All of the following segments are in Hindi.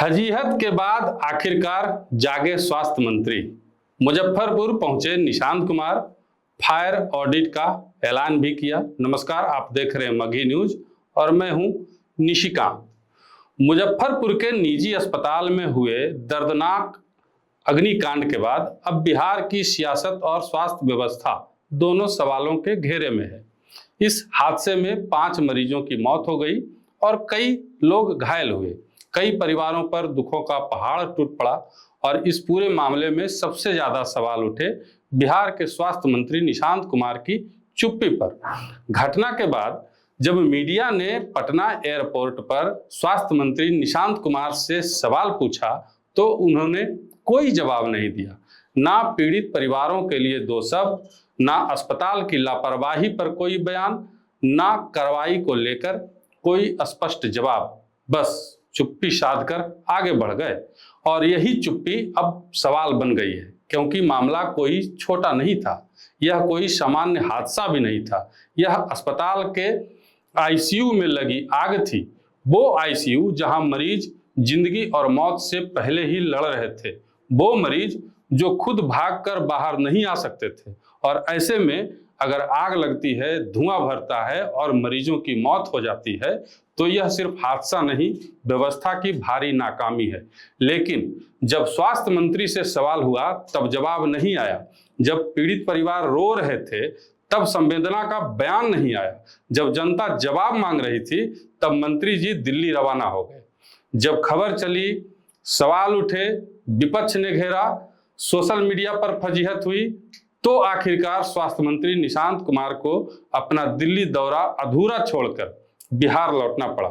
फजीहत के बाद आखिरकार जागे स्वास्थ्य मंत्री। मुजफ्फरपुर पहुंचे निशांत कुमार, फायर ऑडिट का ऐलान भी किया। नमस्कार, आप देख रहे हैं मगही न्यूज और मैं हूं निशिकांत। मुजफ्फरपुर के निजी अस्पताल में हुए दर्दनाक अग्निकांड के बाद अब बिहार की सियासत और स्वास्थ्य व्यवस्था दोनों सवालों के घेरे में है। इस हादसे में 5 मरीजों की मौत हो गई और कई लोग घायल हुए। कई परिवारों पर दुखों का पहाड़ टूट पड़ा और इस पूरे मामले में सबसे ज्यादा सवाल उठे बिहार के स्वास्थ्य मंत्री निशांत कुमार की चुप्पी पर। घटना के बाद जब मीडिया ने पटना एयरपोर्ट पर स्वास्थ्य मंत्री निशांत कुमार से सवाल पूछा तो उन्होंने कोई जवाब नहीं दिया। ना पीड़ित परिवारों के लिए 2 शब्द, ना अस्पताल की लापरवाही पर कोई बयान, ना कार्रवाई को लेकर कोई स्पष्ट जवाब। बस चुप्पी साध कर आगे बढ़ गए और यही चुप्पी अब सवाल बन गई है, क्योंकि मामला कोई छोटा नहीं था। यह कोई सामान्य हादसा भी नहीं था। यह अस्पताल के आईसीयू में लगी आग थी। वो आईसीयू जहां मरीज जिंदगी और मौत से पहले ही लड़ रहे थे। वो मरीज जो खुद भागकर बाहर नहीं आ सकते थे। और ऐसे में अगर आग लगती है, धुआं भरता है और मरीजों की मौत हो जाती है तो यह सिर्फ हादसा नहीं, व्यवस्था की भारी नाकामी है। लेकिन जब स्वास्थ्य मंत्री से सवाल हुआ तब जवाब नहीं आया। जब पीड़ित परिवार रो रहे थे तब संवेदना का बयान नहीं आया। जब जनता जवाब मांग रही थी तब मंत्री जी दिल्ली रवाना हो गए। जब खबर चली, सवाल उठे, विपक्ष ने घेरा, सोशल मीडिया पर फजीहत हुई, तो आखिरकार स्वास्थ्य मंत्री निशांत कुमार को अपना दिल्ली दौरा अधूरा छोड़कर बिहार लौटना पड़ा।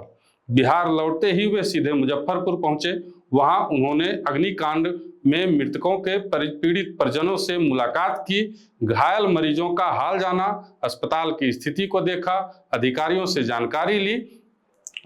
बिहार लौटते ही वे सीधे मुजफ्फरपुर पहुंचे। वहां उन्होंने अग्निकांड में मृतकों के पीड़ित परिजनों से मुलाकात की, घायल मरीजों का हाल जाना, अस्पताल की स्थिति को देखा, अधिकारियों से जानकारी ली।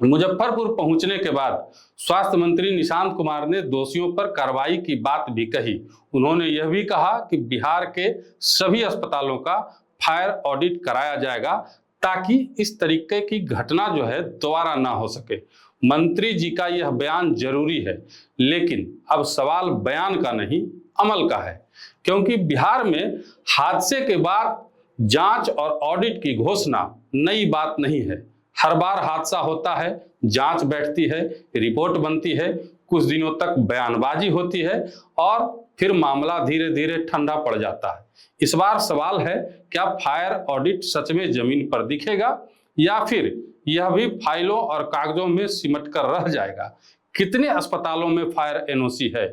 मुजफ्फरपुर पहुंचने के बाद स्वास्थ्य मंत्री निशांत कुमार ने दोषियों पर कार्रवाई की बात भी कही। उन्होंने यह भी कहा कि बिहार के सभी अस्पतालों का फायर ऑडिट कराया जाएगा ताकि इस तरीके की घटना जो है दोबारा ना हो सके। मंत्री जी का यह बयान जरूरी है, लेकिन अब सवाल बयान का नहीं, अमल का है। क्योंकि बिहार में हादसे के बाद जांच और ऑडिट की घोषणा नई बात नहीं है। हर बार हादसा होता है, जांच बैठती है, रिपोर्ट बनती है, कुछ दिनों तक बयानबाजी होती है और फिर मामला धीरे धीरे ठंडा पड़ जाता है। इस बार सवाल है, क्या फायर ऑडिट सच में जमीन पर दिखेगा या फिर यह भी फाइलों और कागजों में सिमट कर रह जाएगा? कितने अस्पतालों में फायर एनओसी है?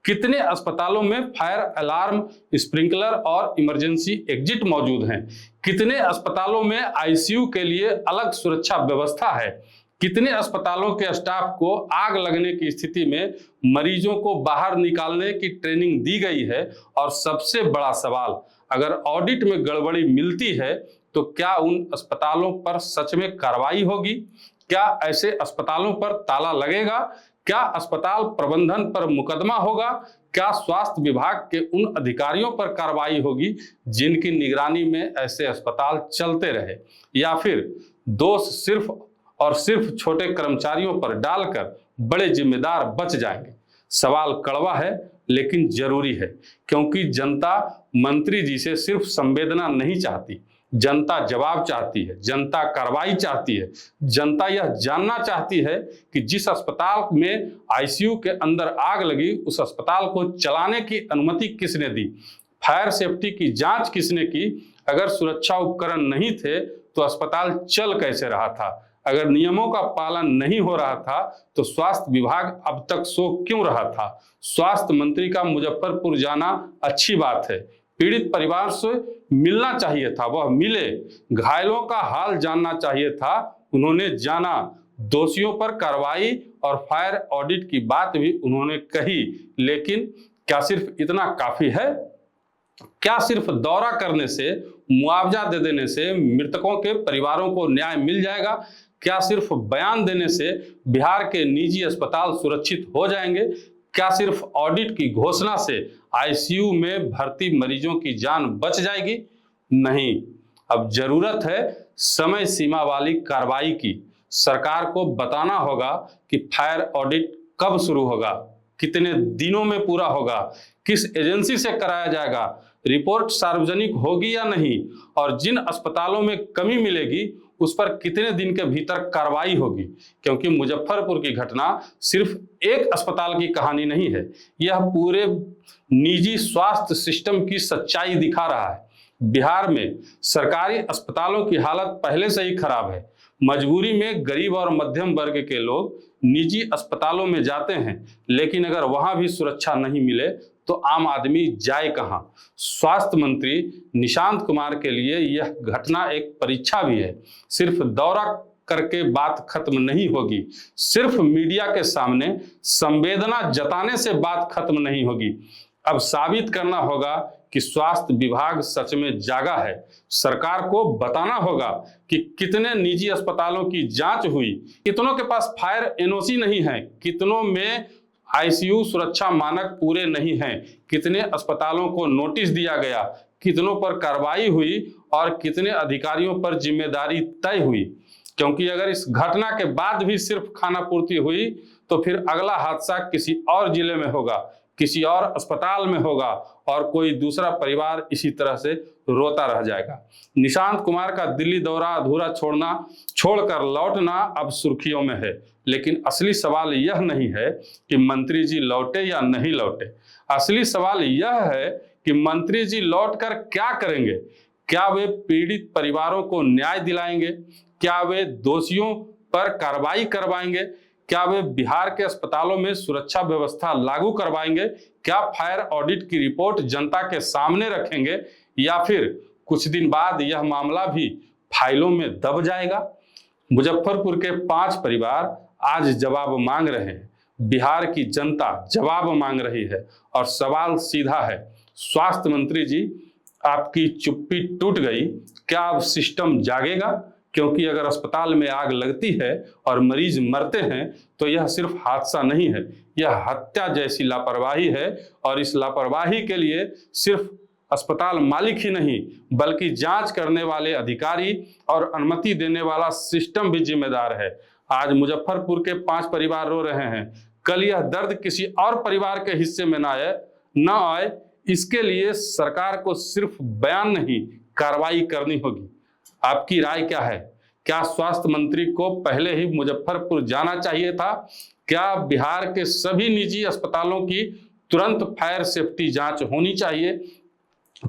कितने अस्पतालों में फायर अलार्म, स्प्रिंकलर और इमरजेंसी एग्जिट मौजूद हैं? कितने अस्पतालों में आईसीयू के लिए अलग सुरक्षा व्यवस्था है? कितने अस्पतालों के स्टाफ को आग लगने की स्थिति में मरीजों को बाहर निकालने की ट्रेनिंग दी गई है? और सबसे बड़ा सवाल, अगर ऑडिट में गड़बड़ी मिलती है तो क्या उन अस्पतालों पर सच में कार्रवाई होगी? क्या ऐसे अस्पतालों पर ताला लगेगा? क्या अस्पताल प्रबंधन पर मुकदमा होगा? क्या स्वास्थ्य विभाग के उन अधिकारियों पर कार्रवाई होगी जिनकी निगरानी में ऐसे अस्पताल चलते रहे? या फिर दोष सिर्फ और सिर्फ छोटे कर्मचारियों पर डालकर बड़े जिम्मेदार बच जाएंगे? सवाल कड़वा है लेकिन जरूरी है, क्योंकि जनता मंत्री जी से सिर्फ संवेदना नहीं चाहती, जनता जवाब चाहती है, जनता कार्रवाई चाहती है। जनता यह जानना चाहती है कि जिस अस्पताल में आईसीयू के अंदर आग लगी उस अस्पताल को चलाने की अनुमति किसने दी? फायर सेफ्टी की जांच किसने की? अगर सुरक्षा उपकरण नहीं थे तो अस्पताल चल कैसे रहा था? अगर नियमों का पालन नहीं हो रहा था तो स्वास्थ्य विभाग अब तक सो क्यों रहा था? स्वास्थ्य मंत्री का मुजफ्फरपुर जाना अच्छी बात है, पीड़ित परिवार से मिलना चाहिए था, वह मिले। घायलों का हाल जानना चाहिए था, उन्होंने जाना। दोषियों पर कार्रवाई और फायर ऑडिट की बात भी उन्होंने कही। लेकिन क्या सिर्फ इतना काफी है? क्या सिर्फ दौरा करने से, मुआवजा दे देने से मृतकों के परिवारों को न्याय मिल जाएगा? क्या सिर्फ बयान देने से बिहार के निजी अस्पताल सुरक्षित हो जाएंगे? क्या सिर्फ ऑडिट की घोषणा से आईसीयू में भर्ती मरीजों की जान बच जाएगी? नहीं, अब जरूरत है समय सीमा वाली कार्रवाई की। सरकार को बताना होगा कि फायर ऑडिट कब शुरू होगा, कितने दिनों में पूरा होगा, किस एजेंसी से कराया जाएगा, रिपोर्ट सार्वजनिक होगी या नहीं, और जिन अस्पतालों में कमी मिलेगी उस पर कितने दिन के भीतर कार्रवाई होगी। क्योंकि मुजफ्फरपुर की घटना सिर्फ एक अस्पताल की कहानी नहीं है, यह पूरे निजी स्वास्थ्य सिस्टम की सच्चाई दिखा रहा है। बिहार में सरकारी अस्पतालों की हालत पहले से ही खराब है। मजबूरी में गरीब और मध्यम वर्ग के लोग निजी अस्पतालों में जाते हैं, लेकिन अगर वहां भी सुरक्षा नहीं मिले तो आम आदमी जाए कहां। स्वास्थ्य मंत्री निशांत कुमार के लिए यह घटना एक परीक्षा भी है। सिर्फ दौरा करके बात खत्म नहीं होगी, सिर्फ मीडिया के सामने संवेदना जताने से बात खत्म नहीं होगी। अब साबित करना होगा कि स्वास्थ्य विभाग सच में जागा है। सरकार को बताना होगा कि कितने निजी अस्पतालों की जांच हुई, कितनों के पास फायर एनओसी नहीं है, कितनों में आईसीयू सुरक्षा मानक पूरे नहीं हैं, कितने अस्पतालों को नोटिस दिया गया, कितनों पर कार्रवाई हुई और कितने अधिकारियों पर जिम्मेदारी तय हुई। क्योंकि अगर इस घटना के बाद भी सिर्फ खानापूर्ति हुई तो फिर अगला हादसा किसी और जिले में होगा, किसी और अस्पताल में होगा और कोई दूसरा परिवार इसी तरह से रोता रह जाएगा। निशांत कुमार का दिल्ली दौरा अधूरा छोड़कर लौटना अब सुर्खियों में है, लेकिन असली सवाल यह नहीं है कि मंत्री जी लौटे या नहीं लौटे। असली सवाल यह है कि मंत्री जी लौटकर क्या करेंगे। क्या वे पीड़ित परिवारों को न्याय दिलाएंगे? क्या वे दोषियों पर कार्रवाई करवाएंगे? क्या वे बिहार के अस्पतालों में सुरक्षा व्यवस्था लागू करवाएंगे? क्या फायर ऑडिट की रिपोर्ट जनता के सामने रखेंगे, या फिर कुछ दिन बाद यह मामला भी फाइलों में दब जाएगा? मुजफ्फरपुर के 5 परिवार आज जवाब मांग रहे हैं, बिहार की जनता जवाब मांग रही है और सवाल सीधा है, स्वास्थ्य मंत्री जी आपकी चुप्पी टूट गई, क्या अब सिस्टम जागेगा? क्योंकि अगर अस्पताल में आग लगती है और मरीज मरते हैं तो यह सिर्फ हादसा नहीं है, यह हत्या जैसी लापरवाही है। और इस लापरवाही के लिए सिर्फ अस्पताल मालिक ही नहीं बल्कि जांच करने वाले अधिकारी और अनुमति देने वाला सिस्टम भी जिम्मेदार है। आज मुजफ्फरपुर के 5 परिवार रो रहे हैं, कल यह दर्द किसी और परिवार के हिस्से में न आए, इसके लिए सरकार को सिर्फ बयान नहीं कार्रवाई करनी होगी। आपकी राय क्या है? क्या स्वास्थ्य मंत्री को पहले ही मुजफ्फरपुर जाना चाहिए था? क्या बिहार के सभी निजी अस्पतालों की तुरंत फायर सेफ्टी जांच होनी चाहिए?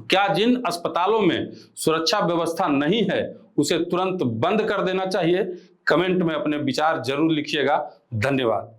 क्या जिन अस्पतालों में सुरक्षा व्यवस्था नहीं है उसे तुरंत बंद कर देना चाहिए? कमेंट में अपने विचार जरूर लिखिएगा। धन्यवाद।